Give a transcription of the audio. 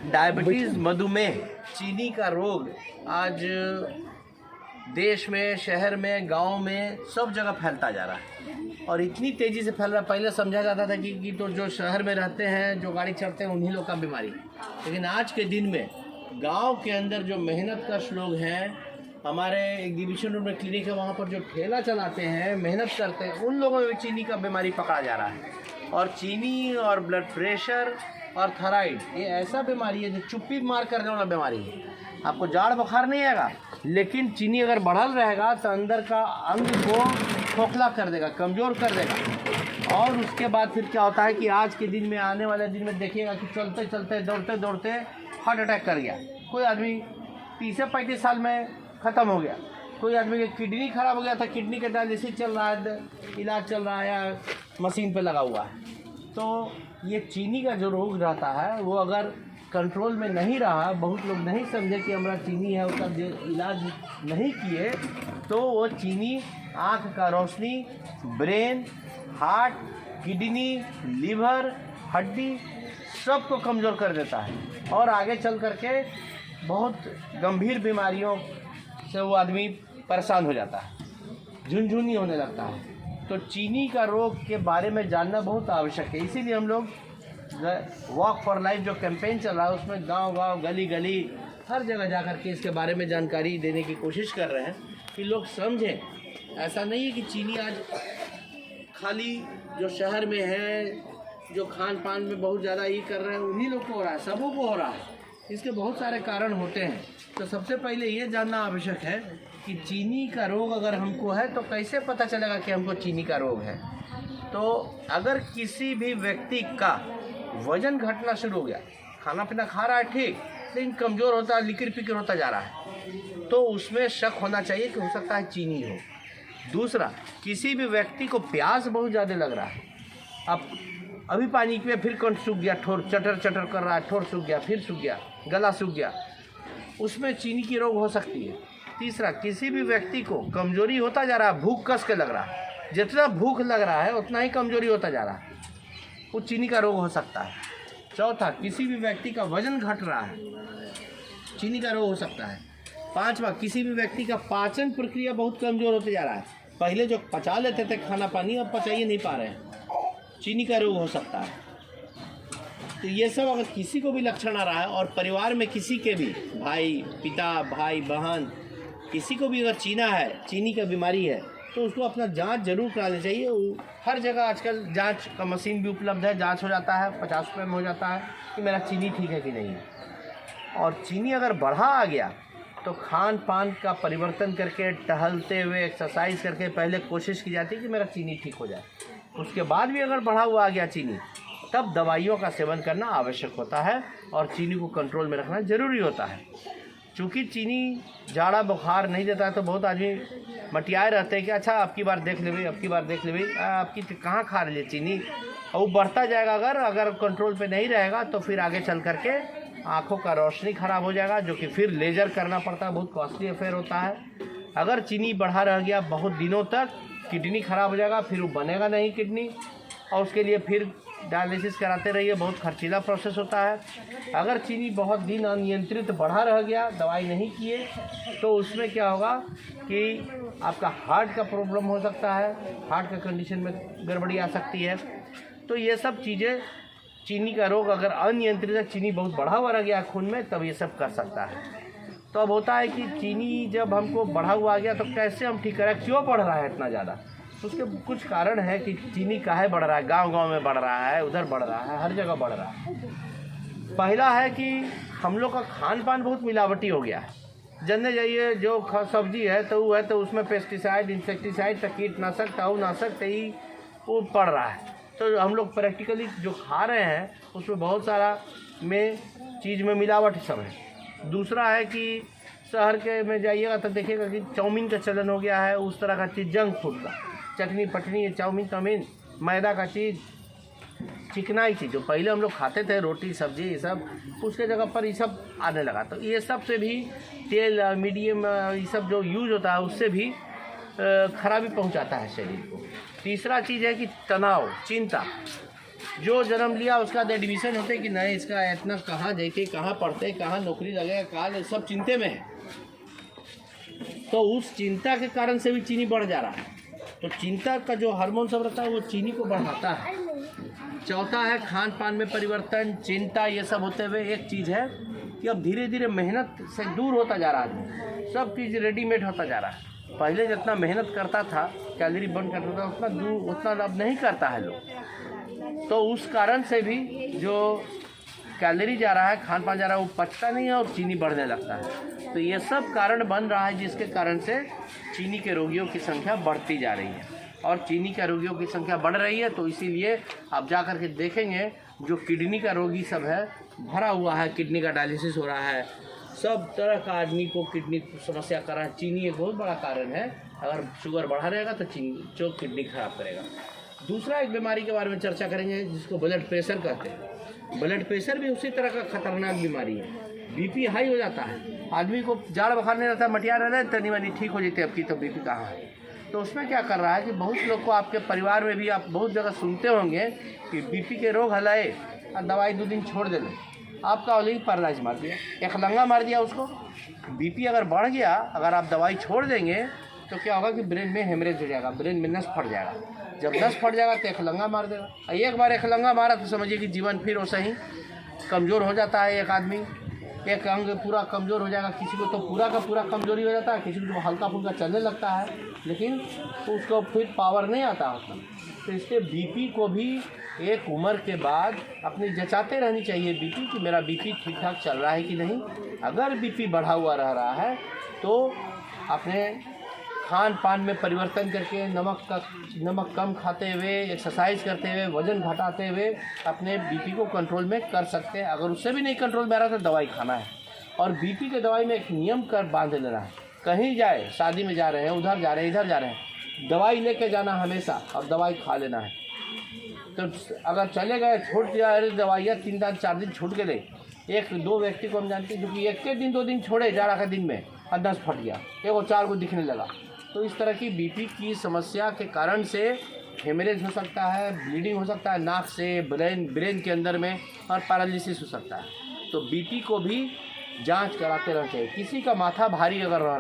Diabetes, मधुमेह, चीनी का रोग आज देश में, शहर में, गांव में सब जगह फैलता जा रहा है और इतनी तेज़ी से फैल रहा है। पहले समझा जाता था कि तो जो शहर में रहते हैं, जो गाड़ी चढ़ते हैं, उन्हीं लोग का बीमारी, लेकिन आज के दिन में गांव के अंदर जो मेहनत कश लोग हैं, हमारे एग्जीबिशन रोड में क्लिनिक है, वहाँ पर जो ठेला चलाते हैं, मेहनत करते हैं, उन लोगों में चीनी का बीमारी पकड़ा जा रहा है। और चीनी और ब्लड प्रेशर और थायराइड ये ऐसा बीमारी है जो चुप्पी मार करने वाला बीमारी है। आपको जाड़ बुखार नहीं आएगा, लेकिन चीनी अगर बढ़ल रहेगा तो अंदर का अंग को खोखला कर देगा, कमज़ोर कर देगा। और उसके बाद फिर क्या होता है कि आज के दिन में, आने वाले दिन में देखिएगा कि चलते चलते, दौड़ते दौड़ते हार्ट अटैक कर गया। कोई आदमी 30 से 35 साल में ख़त्म हो गया। कोई आदमी की किडनी खराब हो गया था, किडनी का डायलिसिस चल रहा है, इलाज चल रहा है या मशीन पे लगा हुआ है। तो ये चीनी का जो रोग रहता है वो अगर कंट्रोल में नहीं रहा, बहुत लोग नहीं समझे कि हमारा चीनी है, उसका इलाज नहीं किए, तो वो चीनी आँख का रोशनी, ब्रेन, हार्ट, किडनी, लीवर, हड्डी सबको कमज़ोर कर देता है और आगे चल करके बहुत गंभीर बीमारियों से वो आदमी परेशान हो जाता है, झुनझुनी होने लगता है। तो चीनी का रोग के बारे में जानना बहुत आवश्यक है। इसीलिए हम लोग वॉक फॉर लाइफ जो कैंपेन चल रहा है, उसमें गांव-गांव, गली-गली, हर जगह जाकर के इसके बारे में जानकारी देने की कोशिश कर रहे हैं कि लोग समझें। ऐसा नहीं है कि चीनी आज खाली जो शहर में है, जो खान पान में बहुत ज़्यादा ये कर रहे हैं, उन्हीं लोग को हो रहा है, सबों को हो रहा है। इसके बहुत सारे कारण होते हैं। तो सबसे पहले ये जानना आवश्यक है कि चीनी का रोग अगर हमको है तो कैसे पता चलेगा कि हमको चीनी का रोग है। तो अगर किसी भी व्यक्ति का वजन घटना शुरू हो गया, खाना पीना खा रहा है ठीक, लेकिन कमज़ोर होता है, लिकिर पिकिर होता जा रहा है, तो उसमें शक होना चाहिए कि हो सकता है चीनी हो। दूसरा, किसी भी व्यक्ति को प्यास बहुत ज़्यादा लग रहा है, अब अभी पानी पिए फिर कंठ सूख गया, ठोर चटर चटर कर रहा है, ठोर सूख गया, फिर सूख गया, गला सूख गया, उसमें चीनी की रोग हो सकती है। तीसरा, किसी भी व्यक्ति को कमजोरी होता जा रहा है, भूख कस के लग रहा है, जितना भूख लग रहा है उतना ही कमजोरी होता जा रहा है, वो चीनी का रोग हो सकता है। चौथा, किसी भी व्यक्ति का वजन घट रहा है, चीनी का रोग हो सकता है। पांचवा, किसी भी व्यक्ति का पाचन प्रक्रिया बहुत कमज़ोर होते जा रहा है, पहले जो पचा लेते थे खाना पानी, अब पचा ही नहीं पा रहे हैं, चीनी का रोग हो सकता है। तो ये सब अगर किसी को भी लक्षण आ रहा है और परिवार में किसी के भी भाई, पिता, भाई, बहन, किसी को भी अगर चीनी का बीमारी है, तो उसको अपना जांच जरूर करानी चाहिए। हर जगह आजकल जांच का मशीन भी उपलब्ध है, जांच हो जाता है, 50 रुपये में हो जाता है कि मेरा चीनी ठीक है कि नहीं है। और चीनी अगर बढ़ा आ गया तो खान पान का परिवर्तन करके, टहलते हुए, एक्सरसाइज करके पहले कोशिश की जाती है कि मेरा चीनी ठीक हो जाए। उसके बाद भी अगर बढ़ा हुआ आ गया चीनी, तब दवाइयों का सेवन करना आवश्यक होता है और चीनी को कंट्रोल में रखना ज़रूरी होता है। चूँकि चीनी जाड़ा बुखार नहीं देता है, तो बहुत आदमी मटियाए रहते हैं कि अच्छा अब की बार देख लेंगे, अब की बार देख लेंगे, आपकी कहाँ खा रही है चीनी, और वो बढ़ता जाएगा। अगर कंट्रोल पे नहीं रहेगा तो फिर आगे चल करके आँखों का रोशनी ख़राब हो जाएगा, जो कि फिर लेज़र करना पड़ता है, बहुत कॉस्टली अफेयर होता है। अगर चीनी बढ़ा रह गया बहुत दिनों तक, किडनी ख़राब हो जाएगा, फिर वो बनेगा नहीं किडनी, और उसके लिए फिर डायलिसिस कराते रहिए, बहुत खर्चीला प्रोसेस होता है। अगर चीनी बहुत दिन अनियंत्रित बढ़ा रह गया, दवाई नहीं किए, तो उसमें क्या होगा कि आपका हार्ट का प्रॉब्लम हो सकता है, हार्ट का कंडीशन में गड़बड़ी आ सकती है। तो ये सब चीज़ें, चीनी का रोग अगर अनियंत्रित है, चीनी बहुत बढ़ा हुआ रह गया खून में, तब ये सब कर सकता है। तो अब होता है कि चीनी जब हमको बढ़ा हुआ आ गया तो कैसे हम ठीक करें, क्यों बढ़ रहा है इतना ज़्यादा। उसके कुछ कारण है कि चीनी काहे बढ़ रहा है, गांव-गांव में बढ़ रहा है, उधर बढ़ रहा है, हर जगह बढ़ रहा है। पहला है कि हम लोग का खान पान बहुत मिलावटी हो गया है। जनने जाइए, जो सब्जी है तो वो है तो उसमें पेस्टिसाइड, इंसेक्टिसाइड, कीटनाशक, ताऊनाशक ही वो पड़ रहा है। तो हम लोग प्रैक्टिकली जो खा रहे हैं उसमें बहुत सारा चीज़ में मिलावट सब है। दूसरा है कि शहर के में जाइएगा तो देखिएगा कि चाउमीन का चलन हो गया है, उस तरह का चीज़, जंक फूड का, चटनी पटनी, चाउमीन, मैदा का चीज़, चिकनाई चीज़ जो पहले हम लोग खाते थे, रोटी सब्जी ये सब, उसके जगह पर ये सब आने लगा। तो ये सब से भी तेल, मीडियम, ये सब जो यूज होता है उससे भी खराबी पहुंचाता है शरीर को। तीसरा चीज़ है कि तनाव, चिंता, जो जन्म लिया उसका एडमिशन होते कि नहीं, इसका इतना कहाँ जाके, कहाँ पढ़ते, कहाँ नौकरी लगेगा, कहाँ, सब चिंते में है। तो उस चिंता के कारण से भी चीनी बढ़ जा रहा है। तो चिंता का जो हार्मोन सब रहता है वो चीनी को बढ़ाता है। चौथा है खान पान में परिवर्तन, चिंता, ये सब होते हुए एक चीज़ है कि अब धीरे धीरे मेहनत से दूर होता जा रहा है, सब चीज़ रेडीमेड होता जा रहा है। पहले जितना मेहनत करता था, कैलोरी बर्न करता था, उतना अब नहीं करता है लोग। तो उस कारण से भी जो कैलोरी जा रहा है, खान पान जा रहा है, वो पचता नहीं है और चीनी बढ़ने लगता है। तो ये सब कारण बन रहा है जिसके कारण से चीनी के रोगियों की संख्या बढ़ती जा रही है। और चीनी के रोगियों की संख्या बढ़ रही है तो इसीलिए आप जा कर के देखेंगे जो किडनी का रोगी सब है भरा हुआ है, किडनी का डायलिसिस हो रहा है, सब तरह का आदमी को किडनी समस्या कर रहा है। चीनी एक बहुत बड़ा कारण है। अगर शुगर बढ़ा रहेगा तो चीनी किडनी खराब करेगा। दूसरा एक बीमारी के बारे में चर्चा करेंगे जिसको ब्लड प्रेशर कहते हैं। ब्लड प्रेशर भी उसी तरह का खतरनाक बीमारी है। बीपी हाई हो जाता है, आदमी को जाड़ बुखार नहीं रहता, मटिया रहता है, तनी मनी ठीक हो जाती है, आपकी तो बीपी कहाँ है। तो उसमें क्या कर रहा है कि बहुत लोग को आपके परिवार में भी आप बहुत जगह सुनते होंगे कि बीपी के रोग हलाए और दवाई 2 दिन छोड़ दे, आपका ऑलरेडी पैरालाइज मार दिया, एक लंगा मार दिया उसको। बीपी अगर बढ़ गया, अगर आप दवाई छोड़ देंगे तो क्या होगा कि ब्रेन में हेमरेज हो जाएगा, ब्रेन में नस फट जाएगा। जब नस फट जाएगा तो एक लंगा मार देगा। एक बार एक लंगा मारा तो समझिए कि जीवन फिर वैसा ही कमज़ोर हो जाता है। एक आदमी एक अंग पूरा कमज़ोर हो जाएगा, किसी को तो पूरा का पूरा कमज़ोरी हो जाता है, किसी को हल्का फुल्का चलने लगता है, लेकिन उसको फिर पावर नहीं आता होता। तो इसलिए बीपी को भी एक उम्र के बाद अपनी जंचाते रहनी चाहिए बीपी कि मेरा बीपी ठीक ठाक चल रहा है कि नहीं। अगर बीपी बढ़ा हुआ रह रहा है तो अपने खान पान में परिवर्तन करके नमक कम खाते हुए, एक्सरसाइज करते हुए, वज़न घटाते हुए अपने बीपी को कंट्रोल में कर सकते हैं। अगर उससे भी नहीं कंट्रोल में आ रहा तो दवाई खाना है। और बीपी के दवाई में एक नियम कर बांध लेना है। कहीं जाए, शादी में जा रहे हैं, उधर जा रहे हैं, इधर जा रहे हैं, दवाई लेके जाना हमेशा और दवाई खा लेना है। तो अगर चले गए, छोड़ दिया, अरे दवाइयाँ 3 दिन 4 दिन छूट गए। 1-2 व्यक्ति को हम जानते हैं जो कि 1 दिन 2 दिन छोड़े जाड़ा का दिन में और 10 फट गया, 1 और 4 को दिखने लगा। तो इस तरह की बीपी की समस्या के कारण से हेमरेज हो सकता है, ब्लीडिंग हो सकता है नाक से, ब्रेन के अंदर में, और पैरालिसिस हो सकता है। तो बीपी को भी जांच कराते रहना चाहिए। किसी का माथा भारी अगर रह